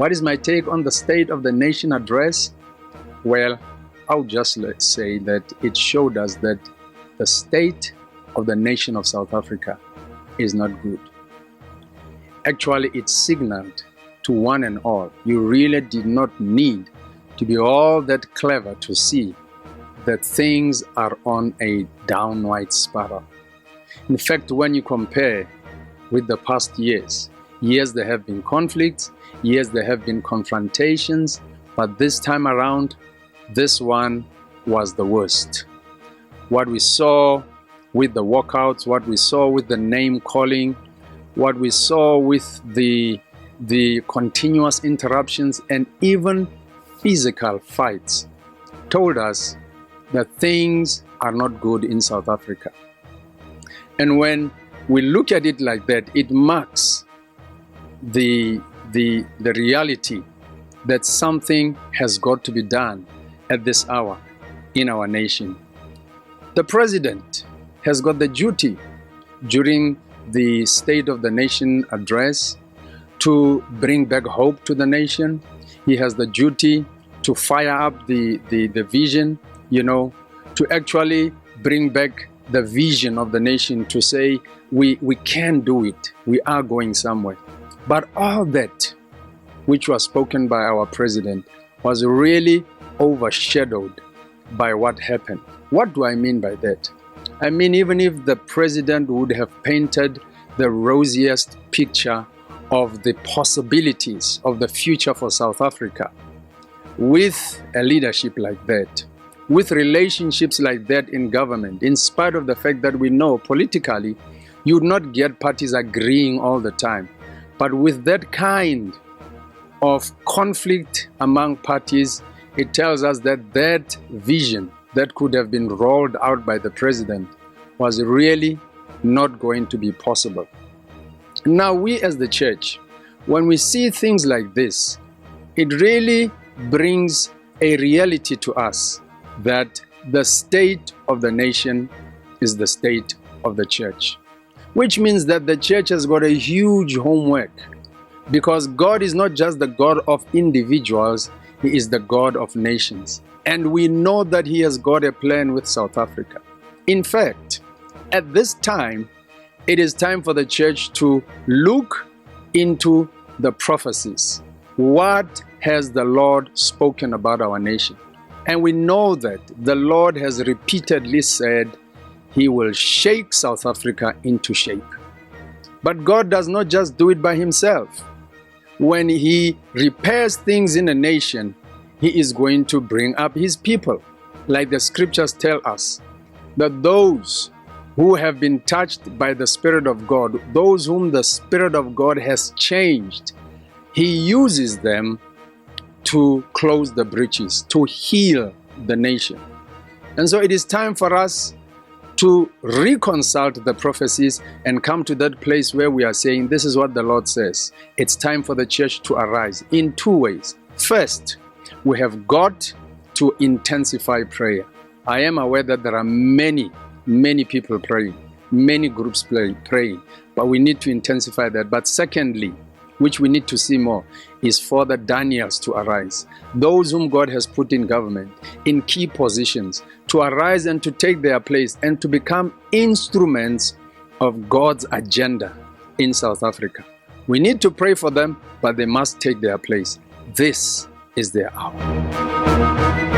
What is my take on the State of the Nation address? Well, I'll just say that it showed us that the state of the nation of South Africa is not good. Actually, it signaled to one and all, you really did not need to be all that clever to see that things are on a downward spiral. In fact, when you compare with the past years, there have been conflicts, there have been confrontations, but this time around, this one was the worst. What we saw with the walkouts, what we saw with the name calling, what we saw with the continuous interruptions and even physical fights told us that things are not good in South Africa. And when we look at it like that, it marks the reality that something has got to be done at this hour in our nation. The president has got the duty during the State of the Nation address to bring back hope to the nation. He has the duty to fire up the vision, to actually bring back the vision of the nation, to say we can do it, we are going somewhere. But all that which was spoken by our president was really overshadowed by what happened. What do I mean by that? I mean, even if the president would have painted the rosiest picture of the possibilities of the future for South Africa, with a leadership like that, with relationships like that in government, in spite of the fact that we know politically you would not get parties agreeing all the time, but with that kind of conflict among parties, it tells us that that vision that could have been rolled out by the president was really not going to be possible. Now, we as the church, when we see things like this, it really brings a reality to us that the state of the nation is the state of the church, which means that the church has got a huge homework, because God is not just the God of individuals, He is the God of nations. And we know that He has got a plan with South Africa. In fact, at this time, it is time for the church to look into the prophecies. What has the Lord spoken about our nation? And we know that the Lord has repeatedly said He will shake South Africa into shape. But God does not just do it by Himself. When He repairs things in a nation, He is going to bring up His people. Like the scriptures tell us, that those who have been touched by the Spirit of God, those whom the Spirit of God has changed, He uses them to close the breaches, to heal the nation. And so it is time for us to reconcile the prophecies and come to that place where we are saying, this is what the Lord says. It's time for the church to arise in two ways. First, we have got to intensify prayer. I am aware that there are many people praying, many groups praying, but we need to intensify that. But secondly, which we need to see more, is for the Daniels to arise. Those whom God has put in government, in key positions, to arise and to take their place and to become instruments of God's agenda in South Africa. We need to pray for them, but they must take their place. This is their hour.